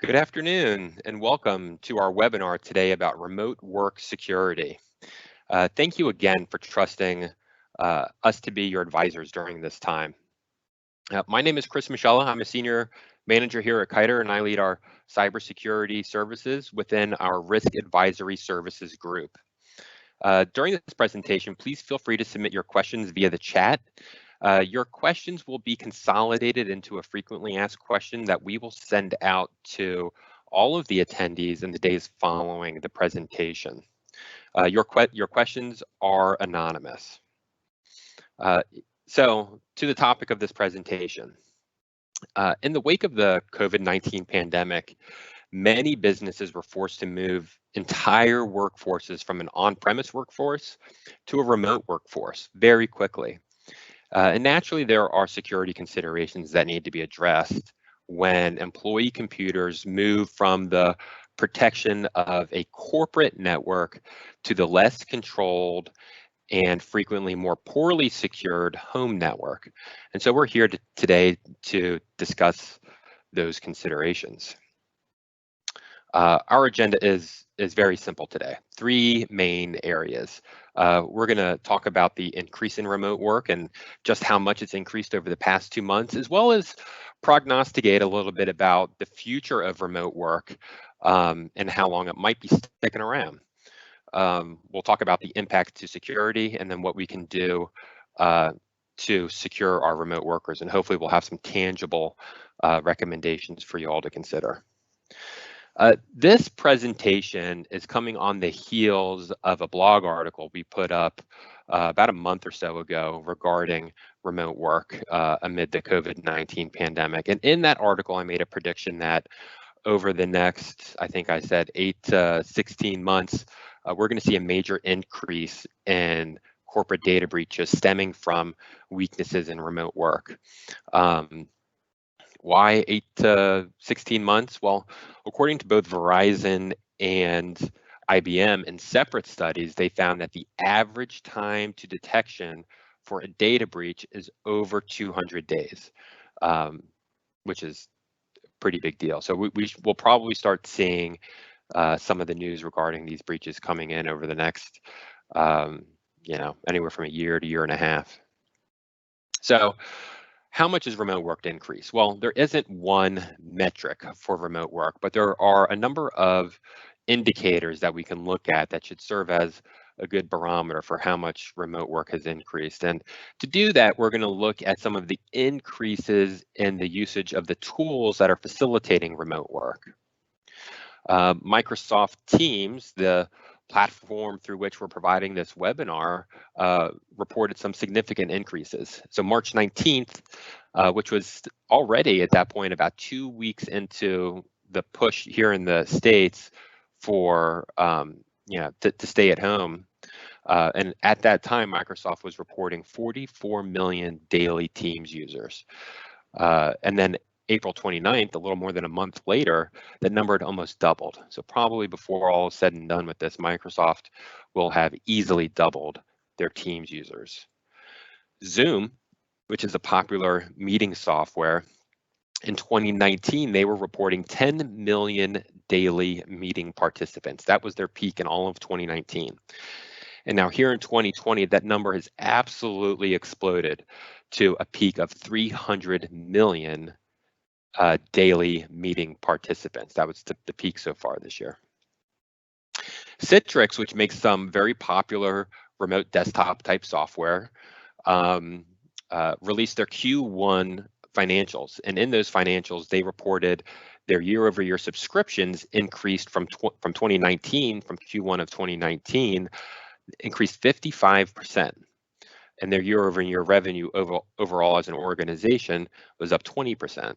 Good afternoon and welcome to our webinar today about remote work security. Thank you again for trusting us to be your advisors during this time. My name is Chris Moschella. I'm a senior manager here at Kiter and I lead our cybersecurity services within our risk advisory services group. During this presentation, please feel free to submit your questions via the chat. Your questions will be consolidated into a frequently asked question that we will send out to all of the attendees in the days following the presentation. Your questions are anonymous. So to the topic of this presentation. In the wake of the COVID-19 pandemic, many businesses were forced to move entire workforces from an on-premise workforce to a remote workforce very quickly. And naturally, there are security considerations that need to be addressed when employee computers move from the protection of a corporate network to the less controlled and frequently more poorly secured home network. And so we're here today to discuss those considerations. Our agenda is very simple today. Three main areas. We're going to talk about the increase in remote work and just how much it's increased over the past 2 months, as well as prognosticate a little bit about the future of remote work and how long it might be sticking around. We'll talk about the impact to security and then what we can do to secure our remote workers. And hopefully we'll have some tangible recommendations for you all to consider. This presentation is coming on the heels of a blog article we put up about a month or so ago regarding remote work amid the COVID-19 pandemic. And in that article, I made a prediction that over the next, I think I said 8 to 16 months, we're going to see a major increase in corporate data breaches stemming from weaknesses in remote work. Why 8 to 16 months? Well, according to both Verizon and IBM in separate studies, they found that the average time to detection for a data breach is over 200 days, which is a pretty big deal. So we'll probably start seeing some of the news regarding these breaches coming in over the next, anywhere from a year to year and a half. So how much is remote work to increase? Well, there isn't one metric for remote work, but there are a number of indicators that we can look at that should serve as a good barometer for how much remote work has increased. And to do that, we're going to look at some of the increases in the usage of the tools that are facilitating remote work. Microsoft Teams, the platform through which we're providing this webinar, reported some significant increases. So March 19th, which was already at that point about 2 weeks into the push here in the States for to stay at home. And at that time, Microsoft was reporting 44 million daily Teams users. And then April 29th, a little more than a month later, that number had almost doubled. So probably before all is said and done with this, Microsoft will have easily doubled their Teams users. Zoom, which is a popular meeting software, in 2019, they were reporting 10 million daily meeting participants. That was their peak in all of 2019. And now here in 2020, that number has absolutely exploded to a peak of 300 million daily meeting participants. That was the peak so far this year. Citrix, which makes some very popular remote desktop type software, released their Q1 financials. And in those financials, they reported their year-over-year subscriptions increased from 2019, from Q1 of 2019, increased 55%. And their year-over-year revenue overall as an organization was up 20%.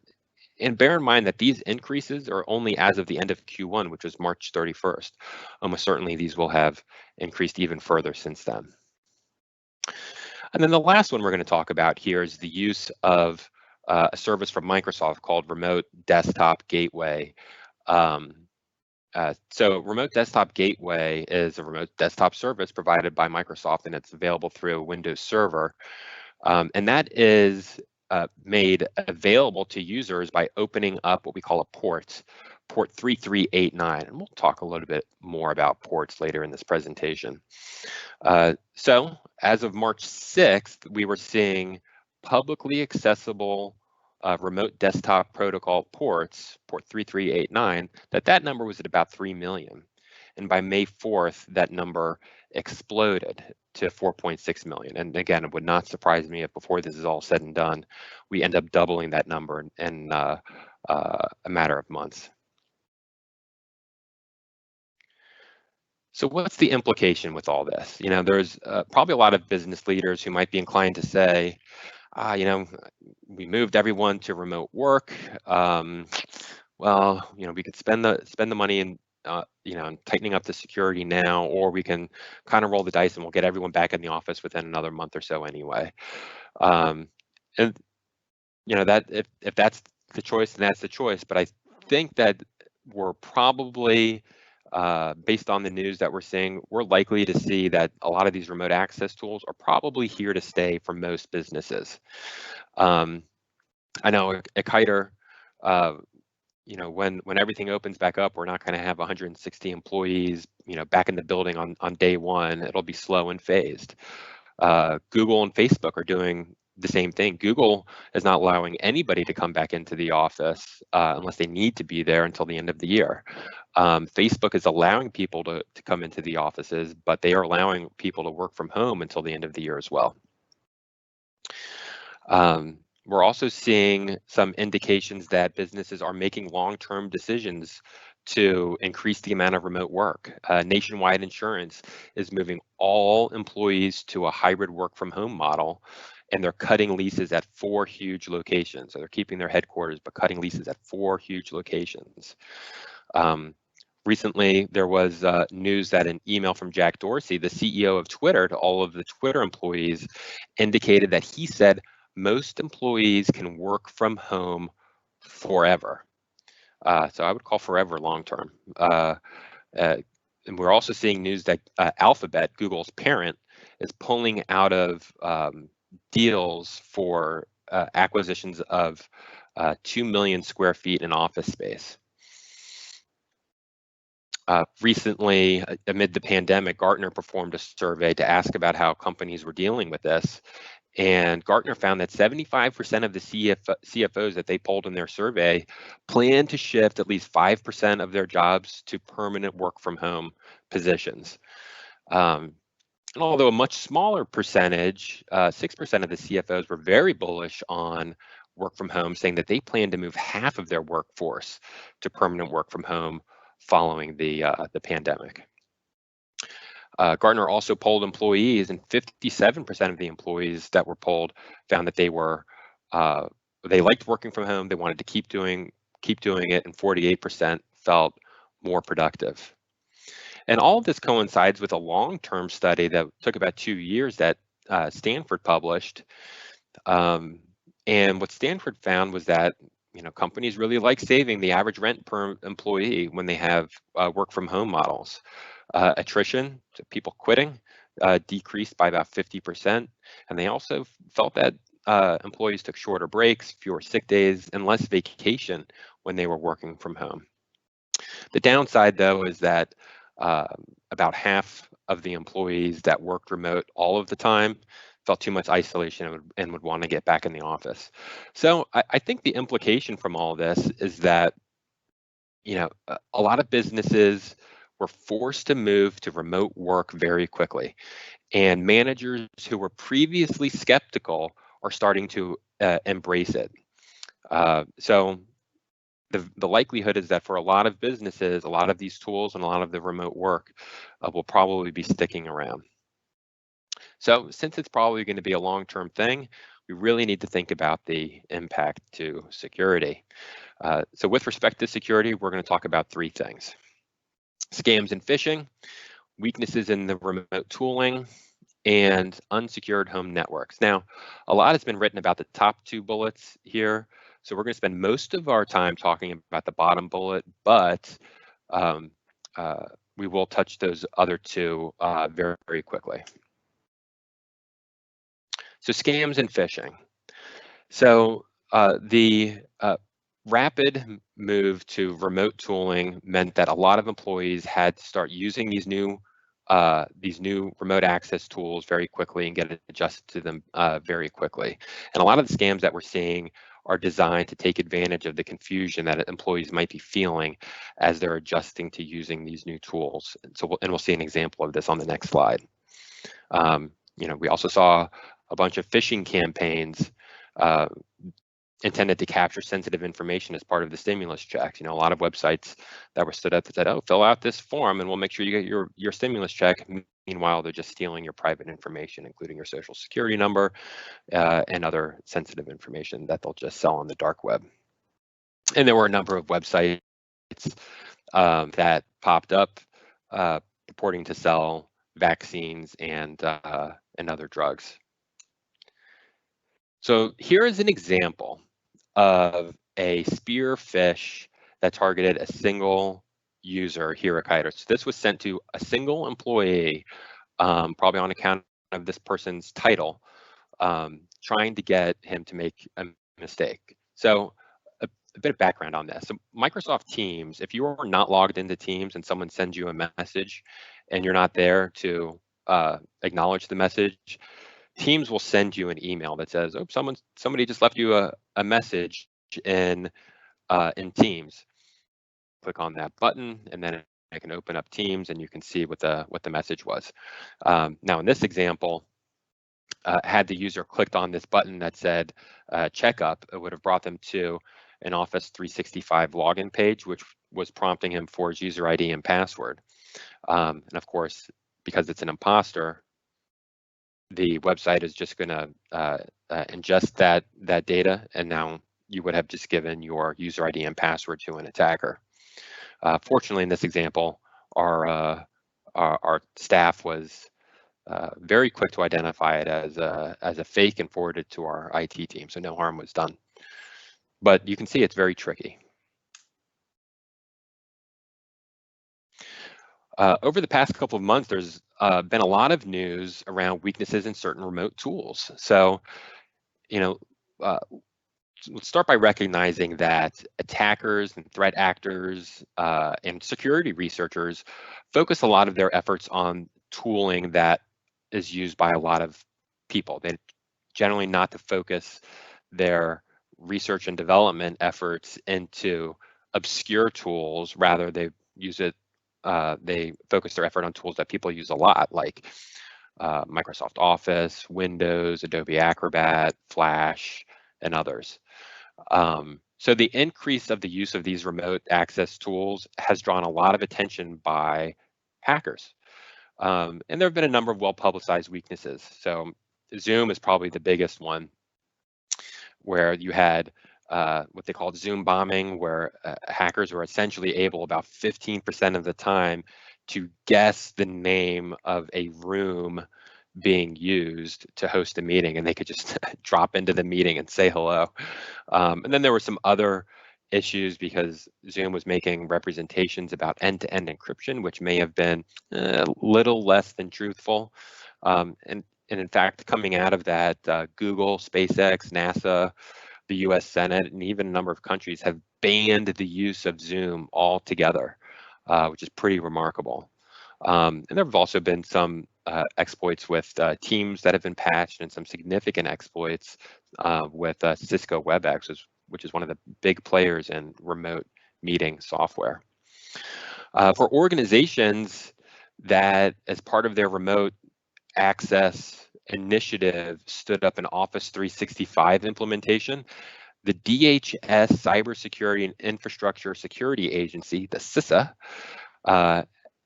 And bear in mind that these increases are only as of the end of Q1, which was March 31st. Almost certainly these will have increased even further since then. And then the last one we're going to talk about here is the use of a service from Microsoft called Remote Desktop Gateway. So Remote Desktop Gateway is a remote desktop service provided by Microsoft, and it's available through a Windows server. And that is made available to users by opening up what we call a port port 3389, and we'll talk a little bit more about ports later in this presentation. So as of March 6th, we were seeing publicly accessible remote desktop protocol ports, port 3389, that number was at about 3 million. And by May 4th, that number exploded to 4.6 million. And again, it would not surprise me if before this is all said and done, we end up doubling that number in a matter of months. So what's the implication with all this? You know, there's probably a lot of business leaders who might be inclined to say, you know, we moved everyone to remote work. Well, you know, we could spend the money in, you know, tightening up the security now, or we can kind of roll the dice and we'll get everyone back in the office within another month or so anyway. And you know, that if that's the choice, then that's the choice. But I think that we're probably based on the news that we're seeing, we're likely to see that a lot of these remote access tools are probably here to stay for most businesses. I know at Kiter, you know, when everything opens back up, we're not going to have 160 employees, you know, back in the building on day one. It'll be slow and phased. Google and Facebook are doing the same thing. Google is not allowing anybody to come back into the office unless they need to be there until the end of the year. Facebook is allowing people to come into the offices, but they are allowing people to work from home until the end of the year as well. We're also seeing some indications that businesses are making long-term decisions to increase the amount of remote work. Nationwide Insurance is moving all employees to a hybrid work from home model, and they're cutting leases at 4 huge locations. So they're keeping their headquarters, but cutting leases at 4 huge locations. Recently, there was news that an email from Jack Dorsey, the CEO of Twitter, to all of the Twitter employees indicated that he said most employees can work from home forever. So I would call forever long-term. And we're also seeing news that Alphabet, Google's parent, is pulling out of deals for acquisitions of 2 million square feet in office space. Recently, amid the pandemic, Gartner performed a survey to ask about how companies were dealing with this. And Gartner found that 75% of the CFOs that they polled in their survey plan to shift at least 5% of their jobs to permanent work from home positions. And although a much smaller percentage, 6% of the CFOs were very bullish on work from home, saying that they plan to move half of their workforce to permanent work from home following the pandemic. Gartner also polled employees, and 57% of the employees that were polled found that they liked working from home. They wanted to keep doing it, and 48% felt more productive. And all of this coincides with a long-term study that took about 2 years that Stanford published. And what Stanford found was that, you know, companies really like saving the average rent per employee when they have work from home models. Attrition, so people quitting, decreased by about 50%. And they also felt that employees took shorter breaks, fewer sick days, and less vacation when they were working from home. The downside, though, is that about half of the employees that worked remote all of the time felt too much isolation and would want to get back in the office. So I think the implication from all this is that, you know, a lot of businesses were forced to move to remote work very quickly. And managers who were previously skeptical are starting to embrace it. So the likelihood is that for a lot of businesses, a lot of these tools and a lot of the remote work will probably be sticking around. So since it's probably going to be a long-term thing, we really need to think about the impact to security. So with respect to security, we're going to talk about 3 things: scams and phishing, weaknesses in the remote tooling, and unsecured home networks. Now, a lot has been written about the top 2 bullets here, so we're going to spend most of our time talking about the bottom bullet, but we will touch those other 2 very, very quickly. So scams and phishing. So the rapid move to remote tooling meant that a lot of employees had to start using these new remote access tools very quickly and get adjusted to them very quickly. And a lot of the scams that we're seeing are designed to take advantage of the confusion that employees might be feeling as they're adjusting to using these new tools. And so, we'll see an example of this on the next slide. We also saw a bunch of phishing campaigns intended to capture sensitive information as part of the stimulus checks. A lot of websites that were stood up that said, "Oh, fill out this form and we'll make sure you get your stimulus check." Meanwhile, they're just stealing your private information, including your social security number and other sensitive information that they'll just sell on the dark web. And there were a number of websites that popped up purporting to sell vaccines and other drugs. So here is an example of a spear phish that targeted a single user here at Kiter. So this was sent to a single employee, probably on account of this person's title, trying to get him to make a mistake. So a bit of background on this. So Microsoft Teams, if you are not logged into Teams and someone sends you a message and you're not there to acknowledge the message, Teams will send you an email that says, "Oh, somebody just left you a message in Teams." Click on that button, and then I can open up Teams, and you can see what the message was. Now, in this example, had the user clicked on this button that said checkup, it would have brought them to an Office 365 login page, which was prompting him for his user ID and password. And of course, because it's an imposter, the website is just going to ingest that data, and now you would have just given your user ID and password to an attacker. Fortunately, in this example, our staff was very quick to identify it as a fake and forward it to our IT team, so no harm was done. But you can see it's very tricky. Over the past couple of months, there's been a lot of news around weaknesses in certain remote tools. So, let's start by recognizing that attackers and threat actors and security researchers focus a lot of their efforts on tooling that is used by a lot of people. They generally not to focus their research and development efforts into obscure tools. Rather, they focus their effort on tools that people use a lot, like Microsoft Office, Windows, Adobe Acrobat, Flash, and others. So the increase of the use of these remote access tools has drawn a lot of attention by hackers. And there have been a number of well-publicized weaknesses. So Zoom is probably the biggest one, where you had what they called Zoom bombing, where hackers were essentially able about 15% of the time to guess the name of a room being used to host a meeting, and they could just drop into the meeting and say hello. And then there were some other issues because Zoom was making representations about end-to-end encryption, which may have been a little less than truthful. And in fact, coming out of that, Google, SpaceX, NASA, the US Senate, and even a number of countries have banned the use of Zoom altogether, which is pretty remarkable. And there have also been some exploits with Teams that have been patched, and some significant exploits with Cisco WebEx, which is one of the big players in remote meeting software. For organizations that, as part of their remote access initiative, stood up an Office 365 implementation, the DHS Cybersecurity and Infrastructure Security Agency, the CISA,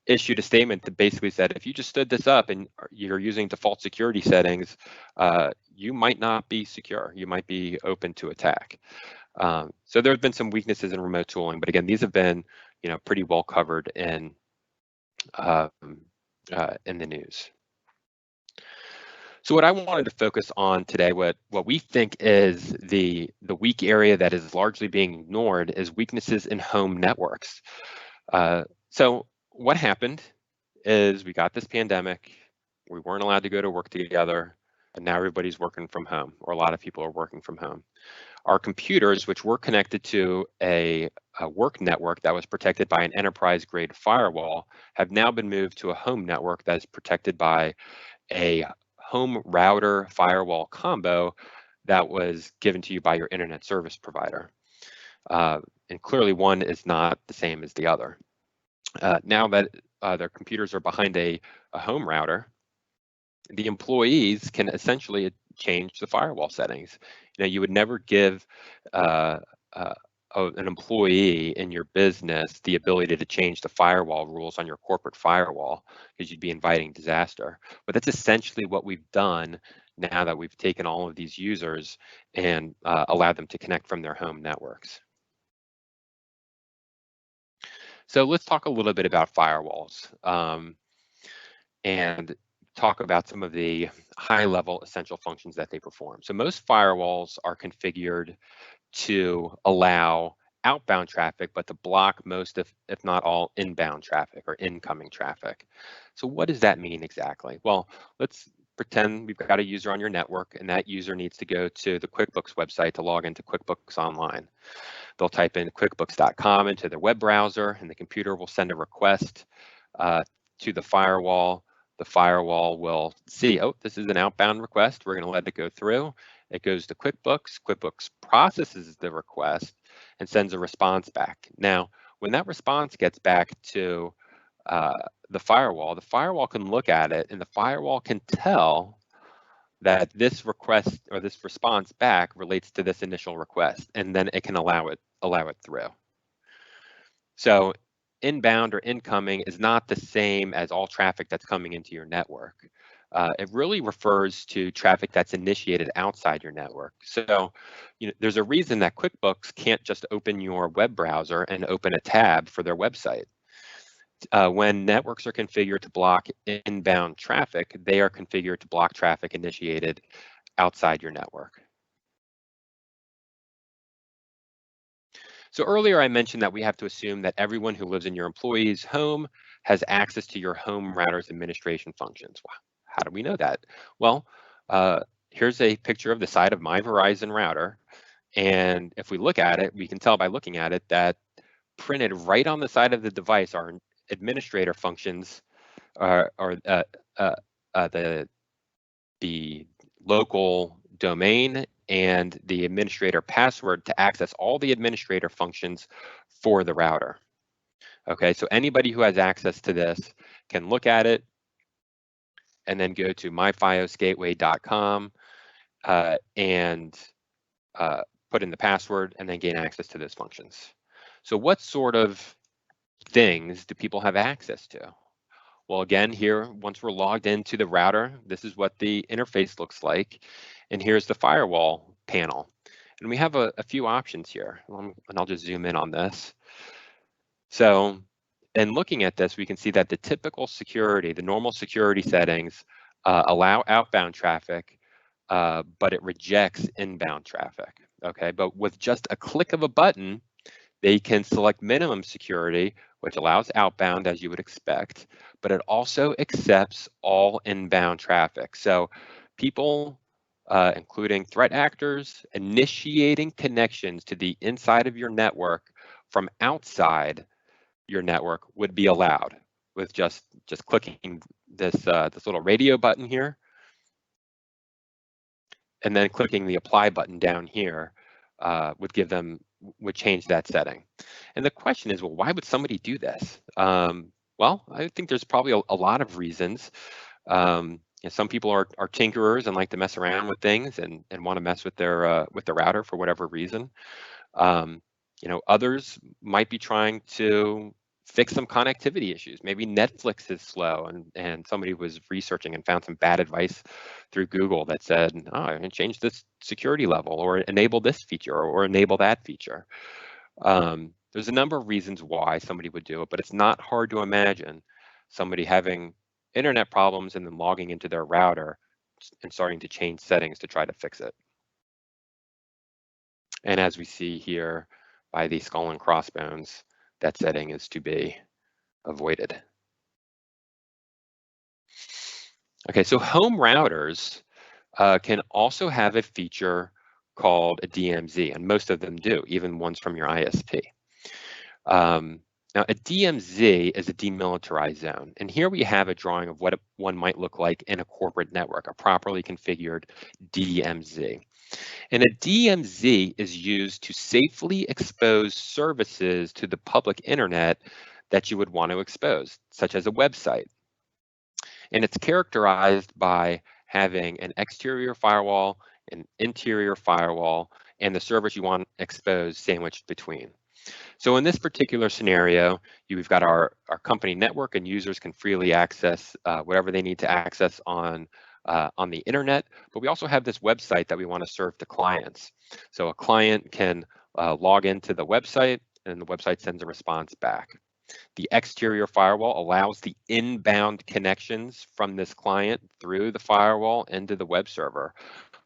issued a statement that basically said, if you just stood this up and you're using default security settings, you might not be secure. You might be open to attack. So there have been some weaknesses in remote tooling, but again, these have been, pretty well covered in the news. So what I wanted to focus on today, what we think is the weak area that is largely being ignored, is weaknesses in home networks. So what happened is we got this pandemic, we weren't allowed to go to work together, and now everybody's working from home, or a lot of people are working from home. Our computers, which were connected to a work network that was protected by an enterprise-grade firewall, have now been moved to a home network that is protected by a home router firewall combo that was given to you by your internet service provider. And clearly one is not the same as the other. Now that their computers are behind a home router, the employees can essentially change the firewall settings. You know, you would never give uh, an employee in your business the ability to change the firewall rules on your corporate firewall, because you'd be inviting disaster. But that's essentially what we've done now that we've taken all of these users and allowed them to connect from their home networks. So let's talk a little bit about firewalls. And talk about some of the high-level essential functions that they perform. So most firewalls are configured to allow outbound traffic, but to block most, if not all, inbound traffic or incoming traffic. So what does that mean exactly? Well, let's pretend we've got a user on your network, and that user needs to go to the QuickBooks website to log into QuickBooks Online. They'll type in quickbooks.com into their web browser, and the computer will send a request to the firewall. The firewall will see, oh, this is an outbound request. We're going to let it go through. It goes to QuickBooks. QuickBooks processes the request and sends a response back. Now, when that response gets back to the firewall can look at it, and the firewall can tell that this request or this response back relates to this initial request, and then it can allow it through. So inbound or incoming is not the same as all traffic that's coming into your network. It really refers to traffic that's initiated outside your network. So, you know, there's a reason that QuickBooks can't just open your web browser and open a tab for their website. When networks are configured to block inbound traffic, they are configured to block traffic initiated outside your network. So earlier I mentioned that we have to assume that everyone who lives in your employee's home has access to your home router's administration functions. Wow. How do we know that? Well, here's a picture of the side of my Verizon router. And if we look at it, we can tell by looking at it that printed right on the side of the device are administrator functions, or the local domain and the administrator password to access all the administrator functions for the router. Okay, so anybody who has access to this can look at it and then go to myfiosgateway.com and put in the password and then gain access to those functions. So what sort of things do people have access to? Well, again, here, once we're logged into the router, this is what the interface looks like. And here's the firewall panel. And we have a few options here. And I'll just zoom in on this. So in looking at this, we can see that the typical security, the normal security settings allow outbound traffic, but it rejects inbound traffic. Okay, but with just a click of a button, they can select minimum security, which allows outbound as you would expect, but it also accepts all inbound traffic. So people, including threat actors, initiating connections to the inside of your network from outside your network would be allowed with just clicking this this little radio button here, and then clicking the apply button down here would change that setting. And the question is, well, why would somebody do this? Well, I think there's probably a lot of reasons. Some people are tinkerers and like to mess around with things and want to mess with their router for whatever reason. Others might be trying to fix some connectivity issues. Maybe Netflix is slow, and somebody was researching and found some bad advice through Google that said, oh, I'm going to change this security level or enable this feature or enable that feature. There's a number of reasons why somebody would do it, but it's not hard to imagine somebody having internet problems and then logging into their router and starting to change settings to try to fix it. And as we see here by the skull and crossbones, that setting is to be avoided. Okay, so home routers can also have a feature called a DMZ, and most of them do, even ones from your ISP. Now, a DMZ is a demilitarized zone, and here we have a drawing of what one might look like in a corporate network, a properly configured DMZ. And a DMZ is used to safely expose services to the public internet that you would want to expose, such as a website. And it's characterized by having an exterior firewall, an interior firewall, and the servers you want exposed sandwiched between. So in this particular scenario, we've got our company network, and users can freely access whatever they need to access on the internet, but we also have this website that we want to serve to clients. So a client can log into the website, and the website sends a response back. The exterior firewall allows the inbound connections from this client through the firewall into the web server.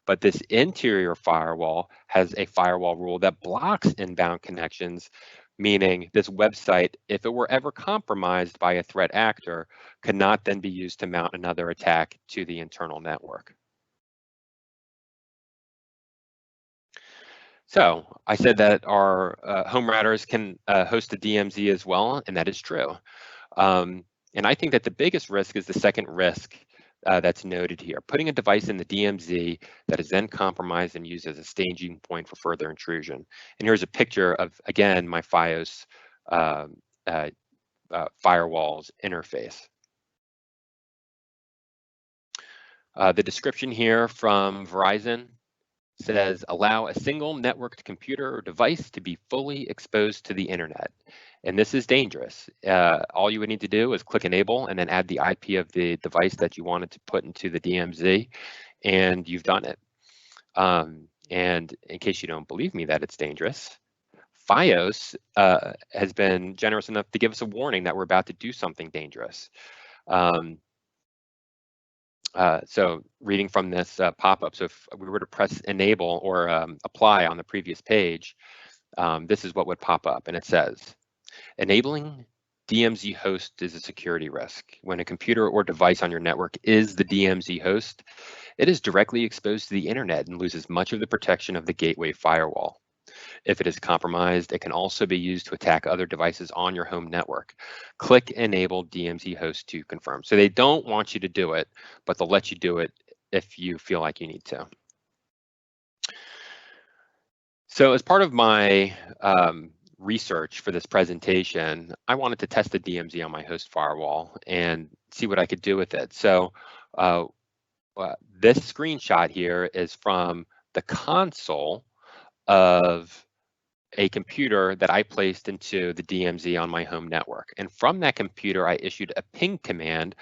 But this interior firewall has a firewall rule that blocks inbound connections, meaning this website, if it were ever compromised by a threat actor, could not then be used to mount another attack to the internal network. So I said that our home routers can host a DMZ as well, and that is true. And I think that the biggest risk is the second risk that's noted here, putting a device in the DMZ that is then compromised and used as a staging point for further intrusion. And here's a picture of, again, my FiOS firewall's interface. The description here from Verizon says, allow a single networked computer or device to be fully exposed to the internet. And this is dangerous. All you would need to do is click enable and then add the IP of the device that you wanted to put into the DMZ, and you've done it. And in case you don't believe me that it's dangerous, FiOS has been generous enough to give us a warning that we're about to do something dangerous. So reading from this pop-up, so if we were to press enable or apply on the previous page, this is what would pop up, and it says, enabling DMZ host is a security risk. When a computer or device on your network is the DMZ host, it is directly exposed to the internet and loses much of the protection of the gateway firewall. If it is compromised, it can also be used to attack other devices on your home network. Click enable DMZ host to confirm. So they don't want you to do it, but they'll let you do it if you feel like you need to. So as part of my research for this presentation, I wanted to test the DMZ on my host firewall and see what I could do with it. So this screenshot here is from the console of a computer that I placed into the DMZ on my home network. And from that computer, I issued a ping command,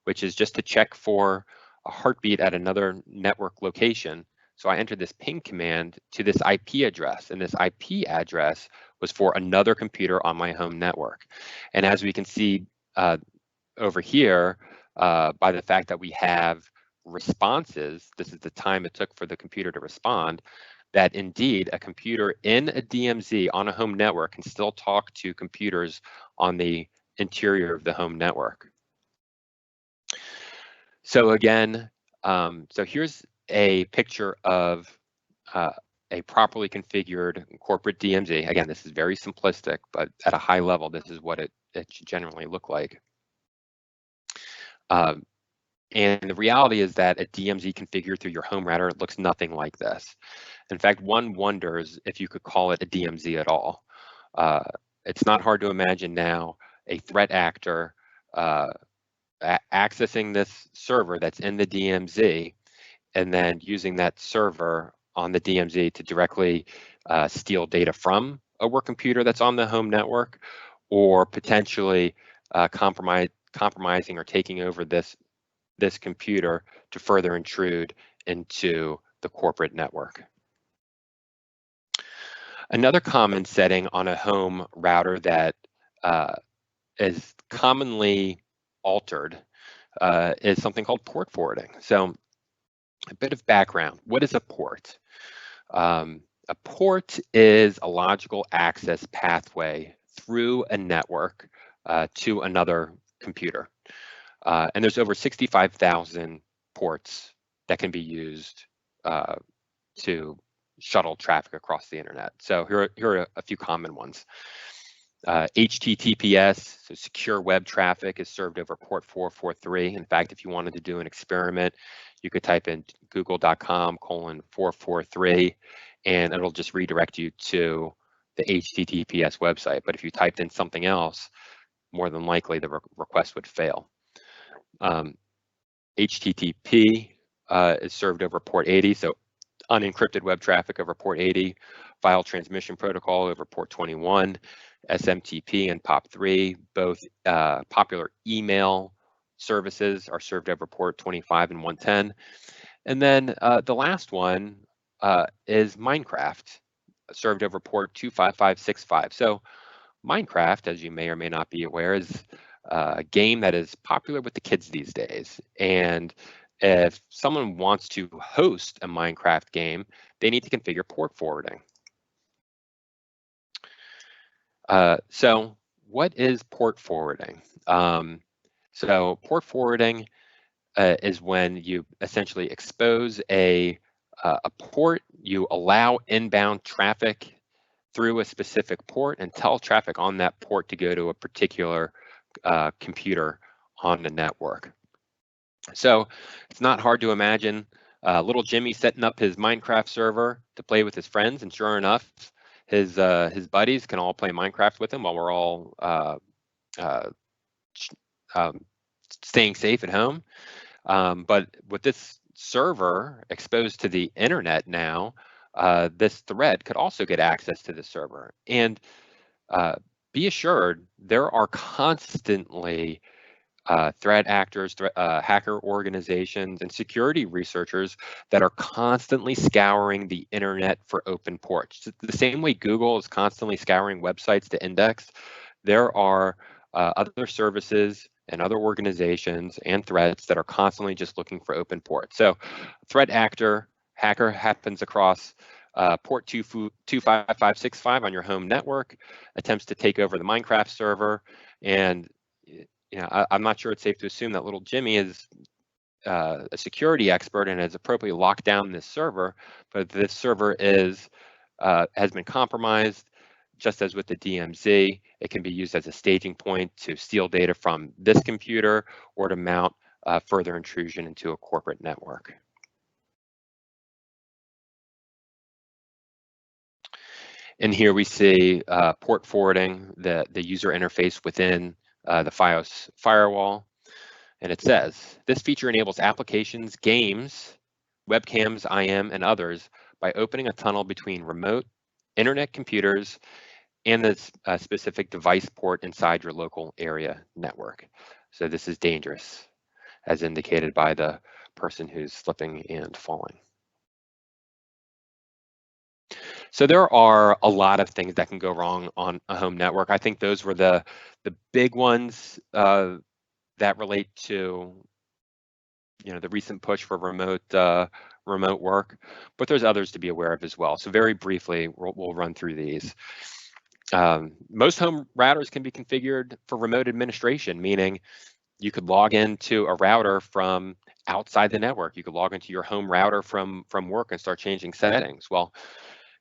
which is just to check for a heartbeat at another network location. So I entered this ping command to this IP address, and this IP address was for another computer on my home network. And as we can see over here, by the fact that we have responses, this is the time it took for the computer to respond, that indeed a computer in a DMZ on a home network can still talk to computers on the interior of the home network. So again, so here's a picture of a properly configured corporate DMZ. Again, this is very simplistic, but at a high level, this is what it should generally look like. And the reality is that a DMZ configured through your home router looks nothing like this. In fact, one wonders if you could call it a DMZ at all. It's not hard to imagine now a threat actor accessing this server that's in the DMZ and then using that server on the DMZ to directly steal data from a work computer that's on the home network, or potentially compromising or taking over this computer to further intrude into the corporate network. Another common setting on a home router that is commonly altered is something called port forwarding. So a bit of background. What is a port? A port is a logical access pathway through a network to another computer. And there's over 65,000 ports that can be used to shuttle traffic across the internet. So here are a few common ones. HTTPS, so secure web traffic, is served over port 443. In fact, if you wanted to do an experiment, you could type in google.com:443, and it'll just redirect you to the HTTPS website. But if you typed in something else, more than likely the request would fail. HTTP is served over port 80, so unencrypted web traffic over port 80, file transmission protocol over port 21, SMTP and POP3, both popular email services, are served over port 25 and 110. And then the last one is Minecraft, served over port 25565. So Minecraft, as you may or may not be aware, is a game that is popular with the kids these days. And if someone wants to host a Minecraft game, they need to configure port forwarding. So what is port forwarding? So port forwarding is when you essentially expose a port, you allow inbound traffic through a specific port and tell traffic on that port to go to a particular computer on the network. So it's not hard to imagine little Jimmy setting up his Minecraft server to play with his friends, and sure enough, his buddies can all play Minecraft with him while we're all staying safe at home. But with this server exposed to the internet now, this thread could also get access to the server. And be assured, there are constantly threat actors, hacker organizations, and security researchers that are constantly scouring the internet for open ports. The same way Google is constantly scouring websites to index, there are other services and other organizations and threats that are constantly just looking for open ports. So threat actor, hacker happens across port 25565 on your home network, attempts to take over the Minecraft server, and I'm not sure it's safe to assume that little Jimmy is a security expert and has appropriately locked down this server, but this server has been compromised. Just as with the DMZ, it can be used as a staging point to steal data from this computer or to mount further intrusion into a corporate network. And here we see port forwarding, the user interface within the FiOS firewall. And it says, this feature enables applications, games, webcams, IM, and others by opening a tunnel between remote internet computers and the specific device port inside your local area network. So this is dangerous, as indicated by the person who's slipping and falling. So there are a lot of things that can go wrong on a home network. I think those were the big ones that relate to the recent push for remote work, but there's others to be aware of as well. So very briefly, we'll run through these. Most home routers can be configured for remote administration, meaning you could log into a router from outside the network. You could log into your home router from work and start changing settings. Well,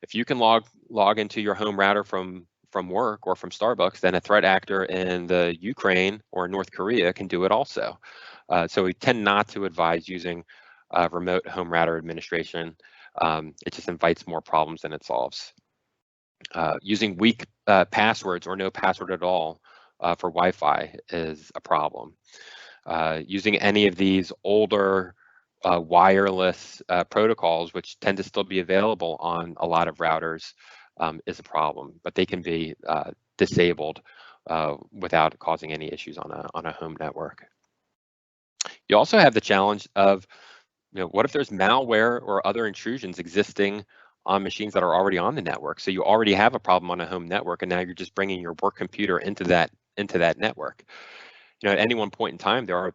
if you can log into your home router from work or from Starbucks, then a threat actor in the Ukraine or North Korea can do it also. So we tend not to advise using remote home router administration. It just invites more problems than it solves. Using weak passwords or no password at all for Wi-Fi is a problem. Using any of these older wireless protocols, which tend to still be available on a lot of routers, is a problem, but they can be disabled without causing any issues on a home network. You also have the challenge of, what if there's malware or other intrusions existing on machines that are already on the network? So you already have a problem on a home network, and now you're just bringing your work computer into that network. At any one point in time, there are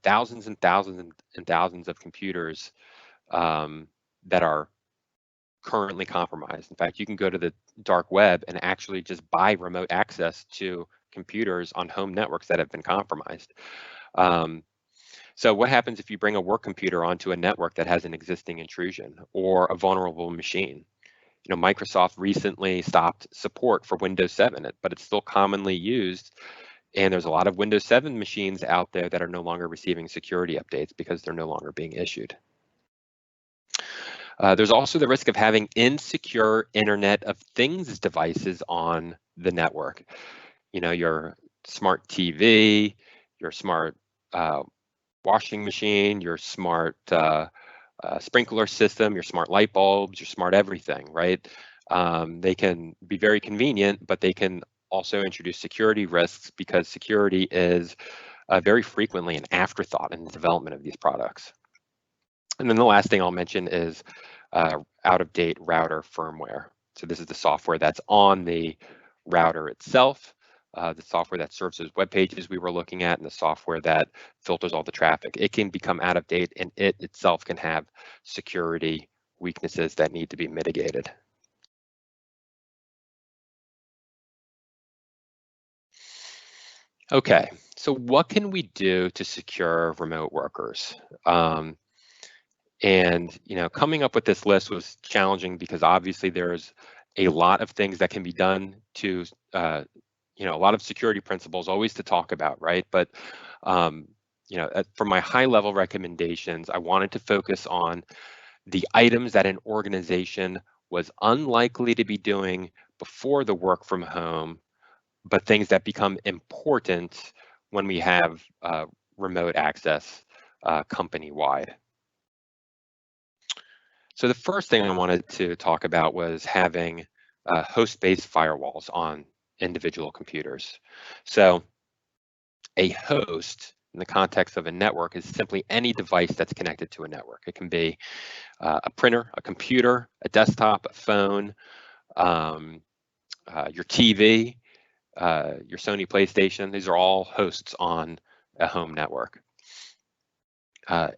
thousands and thousands and thousands of computers that are currently compromised. In fact, you can go to the dark web and actually just buy remote access to computers on home networks that have been compromised. So what happens if you bring a work computer onto a network that has an existing intrusion or a vulnerable machine? Microsoft recently stopped support for Windows 7, but it's still commonly used. And there's a lot of Windows 7 machines out there that are no longer receiving security updates because they're no longer being issued. There's also the risk of having insecure Internet of Things devices on the network. Your smart TV, your smart washing machine, your smart sprinkler system, your smart light bulbs, your smart everything, right? They can be very convenient, but they can also introduce security risks because security is very frequently an afterthought in the development of these products. And then the last thing I'll mention is out-of-date router firmware. So this is the software that's on the router itself, the software that serves those web pages we were looking at, and the software that filters all the traffic. It can become out of date, and it itself can have security weaknesses that need to be mitigated. Okay, so what can we do to secure remote workers? And coming up with this list was challenging because obviously there's a lot of things that can be done to, a lot of security principles always to talk about, right? But for my high-level recommendations, I wanted to focus on the items that an organization was unlikely to be doing before the work from home, but things that become important when we have remote access company-wide. So the first thing I wanted to talk about was having host-based firewalls on individual computers. So a host in the context of a network is simply any device that's connected to a network. It can be a printer, a computer, a desktop, a phone, your TV, your Sony PlayStation. These are all hosts on a home network.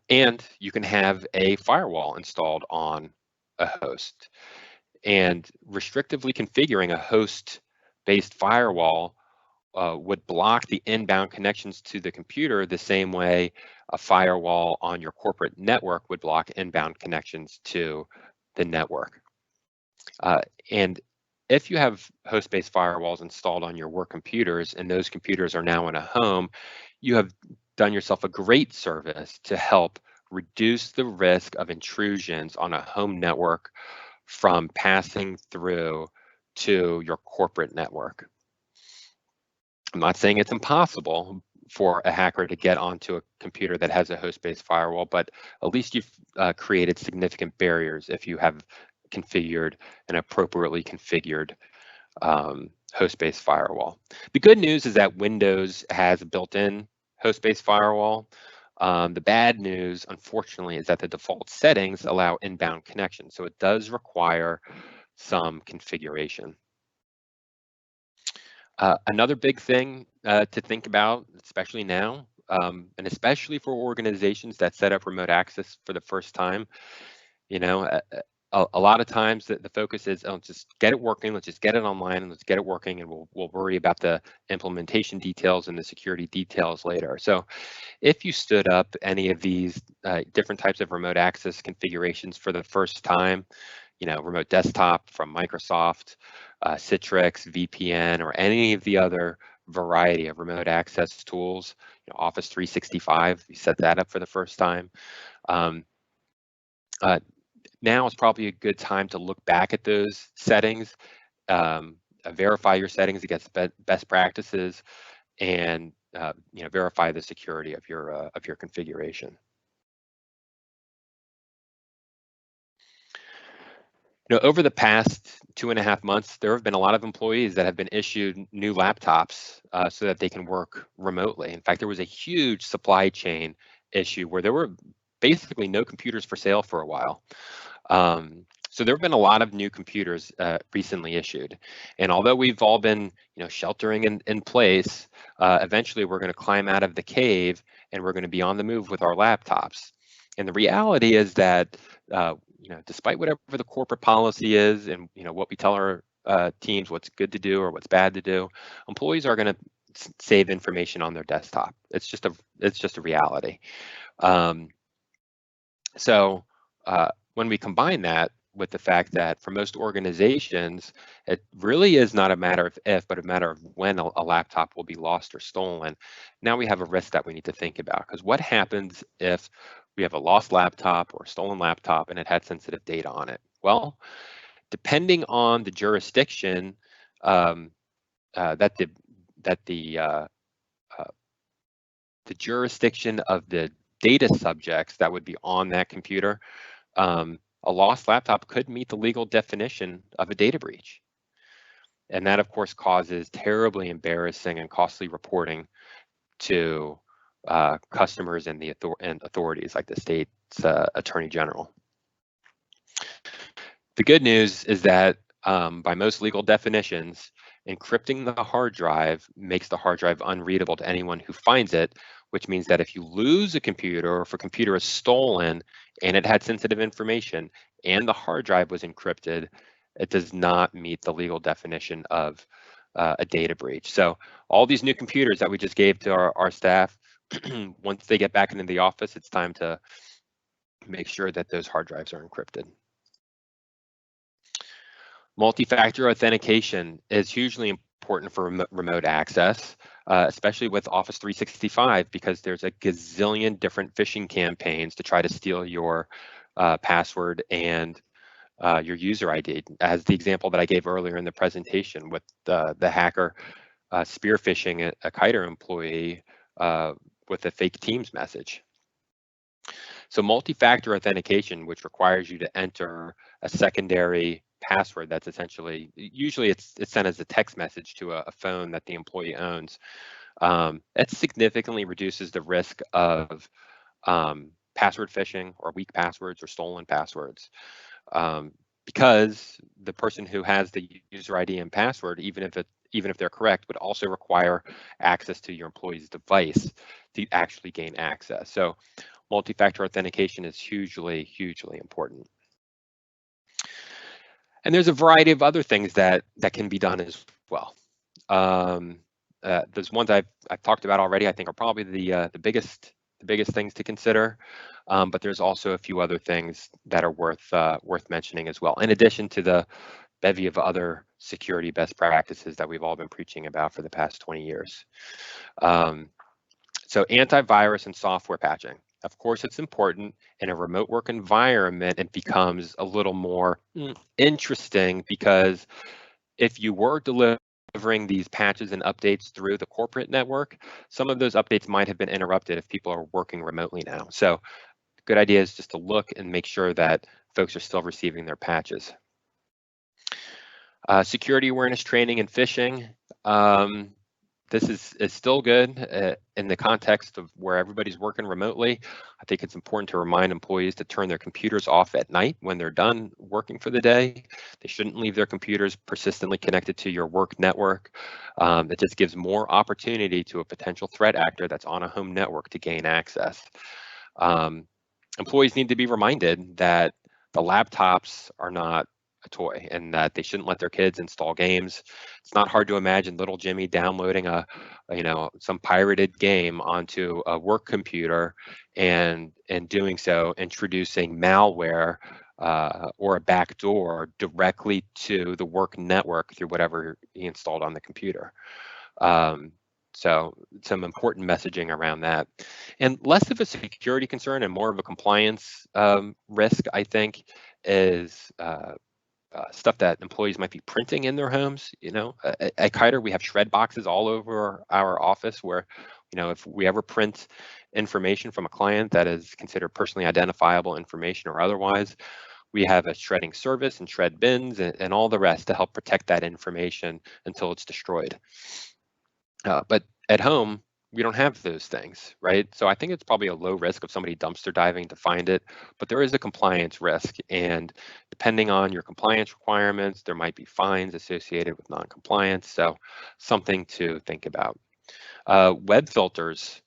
And you can have a firewall installed on a host. And restrictively configuring a host-based firewall would block the inbound connections to the computer the same way a firewall on your corporate network would block inbound connections to the network. And if you have host-based firewalls installed on your work computers and those computers are now in a home, you have done yourself a great service to help reduce the risk of intrusions on a home network from passing through to your corporate network. I'm not saying it's impossible for a hacker to get onto a computer that has a host-based firewall, but at least you've created significant barriers if you have configured an appropriately configured host-based firewall. The good news is that Windows has a built-in host-based firewall. The bad news, unfortunately, is that the default settings allow inbound connection, so it does require some configuration. Another big thing to think about, especially now, and especially for organizations that set up remote access for the first time, a lot of times the focus is, oh, just get it working, let's just get it online and let's get it working, and we'll worry about the implementation details and the security details later. So if you stood up any of these different types of remote access configurations for the first time, remote desktop from Microsoft, Citrix, VPN, or any of the other variety of remote access tools, Office 365, you set that up for the first time. Now is probably a good time to look back at those settings, verify your settings against best practices, and verify the security of your configuration. Over the past 2.5 months, there have been a lot of employees that have been issued new laptops so that they can work remotely. In fact, there was a huge supply chain issue where there were basically no computers for sale for a while. So there have been a lot of new computers recently issued. And although we've all been sheltering in place, eventually we're going to climb out of the cave and we're going to be on the move with our laptops. And the reality is that despite whatever the corporate policy is and what we tell our teams what's good to do or what's bad to do, employees are going to save information on their desktop. It's just a reality. Um, so when we combine that with the fact that for most organizations, it really is not a matter of if, but a matter of when a laptop will be lost or stolen. Now we have a risk that we need to think about, because what happens if we have a lost laptop or a stolen laptop and it had sensitive data on it? Well, depending on the jurisdiction um, that uh, the jurisdiction of the data subjects that would be on that computer, a lost laptop could meet the legal definition of a data breach. And that, of course, causes terribly embarrassing and costly reporting to customers and the authorities like the state's attorney general. The good news is that by most legal definitions, encrypting the hard drive makes the hard drive unreadable to anyone who finds it, which means that if you lose a computer or if a computer is stolen and it had sensitive information and the hard drive was encrypted, it does not meet the legal definition of a data breach. So all these new computers that we just gave to our staff, once they get back into the office, it's time to make sure that those hard drives are encrypted. Multi-factor authentication is hugely important for remote access, especially with Office 365, because there's a gazillion different phishing campaigns to try to steal your password and your user ID, as the example that I gave earlier in the presentation with the hacker spear phishing a Kiter employee with a fake Teams message. So multi-factor authentication, which requires you to enter a secondary password that's essentially, usually it's sent as a text message to a phone that the employee owns. It significantly reduces the risk of password phishing or weak passwords or stolen passwords. Because the person who has the user ID and password, even if they're correct, would also require access to your employee's device to actually gain access. So multi-factor authentication is hugely, hugely important. And there's a variety of other things that can be done as well. There's ones I've talked about already. I think are probably the biggest things to consider. But there's also a few other things that are worth mentioning as well, in addition to the bevy of other security best practices that we've all been preaching about for the past 20 years. So antivirus and software patching. Of course, it's important in a remote work environment. It becomes a little more interesting because if you were delivering these patches and updates through the corporate network, some of those updates might have been interrupted if people are working remotely now. So good idea is just to look and make sure that folks are still receiving their patches. Security awareness training and phishing. This is still good in the context of where everybody's working remotely. I think it's important to remind employees to turn their computers off at night when they're done working for the day. They shouldn't leave their computers persistently connected to your work network. It just gives more opportunity to a potential threat actor that's on a home network to gain access. Employees need to be reminded that the laptops are not a toy and that they shouldn't let their kids install games. It's not hard to imagine little Jimmy downloading some pirated game onto a work computer and doing so, introducing malware or a backdoor directly to the work network through whatever he installed on the computer. So some important messaging around that. And less of a security concern and more of a compliance risk, I think, is stuff that employees might be printing in their homes. At Kiter, we have shred boxes all over our office where, if we ever print information from a client that is considered personally identifiable information or otherwise, we have a shredding service and shred bins and all the rest to help protect that information until it's destroyed. But at home, we don't have those things, right? So I think it's probably a low risk of somebody dumpster diving to find it, but there is a compliance risk. And depending on your compliance requirements, there might be fines associated with non-compliance. So something to think about. Web filters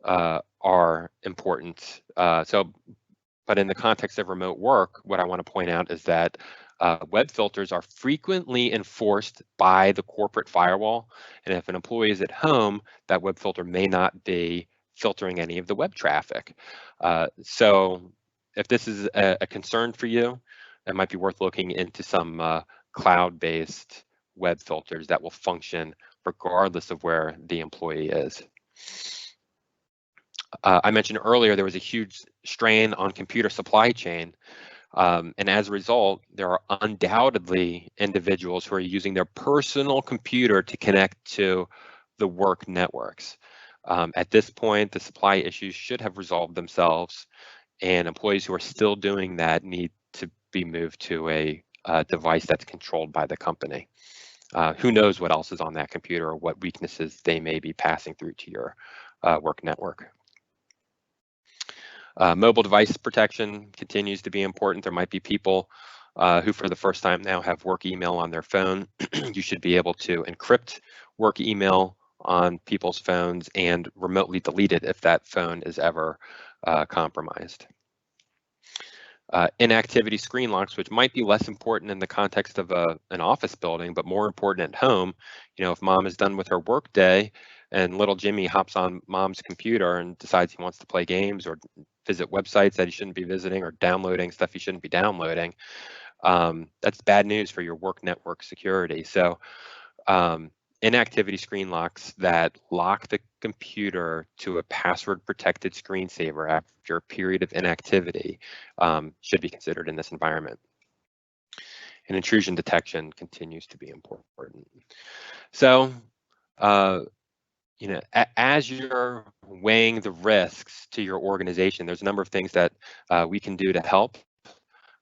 are important. But in the context of remote work, what I want to point out is that web filters are frequently enforced by the corporate firewall. And if an employee is at home, that web filter may not be filtering any of the web traffic. So if this is a concern for you, it might be worth looking into some cloud-based web filters that will function regardless of where the employee is. I mentioned earlier there was a huge strain on computer supply chain, and as a result, there are undoubtedly individuals who are using their personal computer to connect to the work networks. At this point, the supply issues should have resolved themselves, and employees who are still doing that need to be moved to a device that's controlled by the company. Who knows what else is on that computer or what weaknesses they may be passing through to your work network. Mobile device protection continues to be important. There might be people who for the first time now have work email on their phone. You should be able to encrypt work email on people's phones and remotely delete it if that phone is ever compromised. Inactivity screen locks, which might be less important in the context of an office building, but more important at home. You know, if mom is done with her work day and little Jimmy hops on mom's computer and decides he wants to play games or visit websites that he shouldn't be visiting or downloading stuff he shouldn't be downloading, that's bad news for your work network security. So inactivity screen locks that lock the computer to a password protected screensaver after a period of inactivity should be considered in this environment. And intrusion detection continues to be important. So, you know, as you're weighing the risks to your organization, there's a number of things that we can do to help.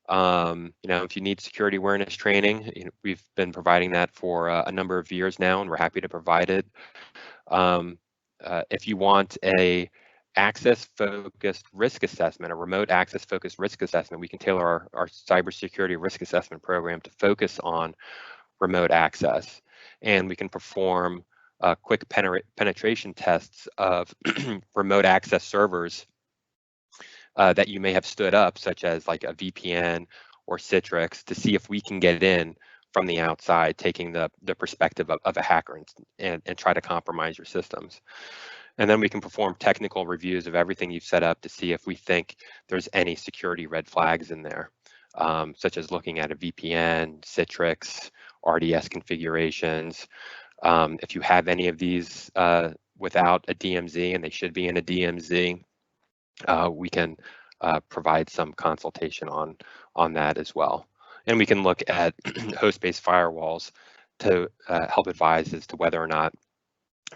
You know, if you need security awareness training, you know, we've been providing that for a number of years now, and we're happy to provide it. If you want a access-focused risk assessment, a remote access-focused risk assessment, we can tailor our cybersecurity risk assessment program to focus on remote access, and we can perform quick penetration tests of remote access servers that you may have stood up, such as like a VPN or Citrix, to see if we can get in from the outside, taking the perspective of a hacker and try to compromise your systems. And then we can perform technical reviews of everything you've set up to see if we think there's any security red flags in there, such as looking at a VPN, Citrix, RDS configurations. If you have any of these without a DMZ, and they should be in a DMZ, we can provide some consultation on that as well. And we can look at host-based firewalls to help advise as to whether or not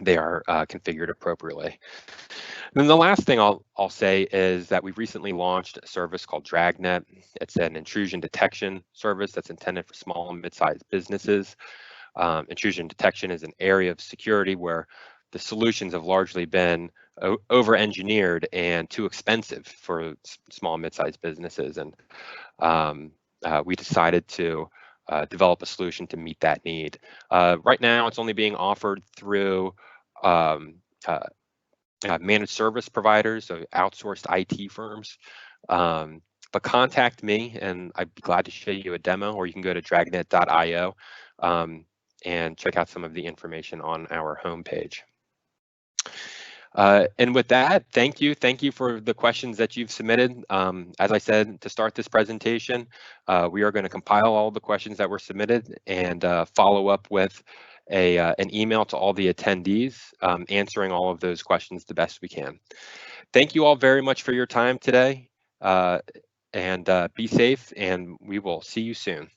they are configured appropriately. And then the last thing I'll say is that we recently launched a service called Dragnet. It's an intrusion detection service that's intended for small and mid-sized businesses. Intrusion detection is an area of security where the solutions have largely been over-engineered and too expensive for small and mid-sized businesses. And we decided to develop a solution to meet that need. Right now, it's only being offered through managed service providers, so outsourced IT firms. But contact me and I'd be glad to show you a demo, or you can go to dragnet.io and check out some of the information on our homepage. And with that, thank you for the questions that you've submitted. As I said to start this presentation, we are going to compile all the questions that were submitted and follow up with an email to all the attendees answering all of those questions the best we can. Thank you all very much for your time today, and be safe, and we will see you soon.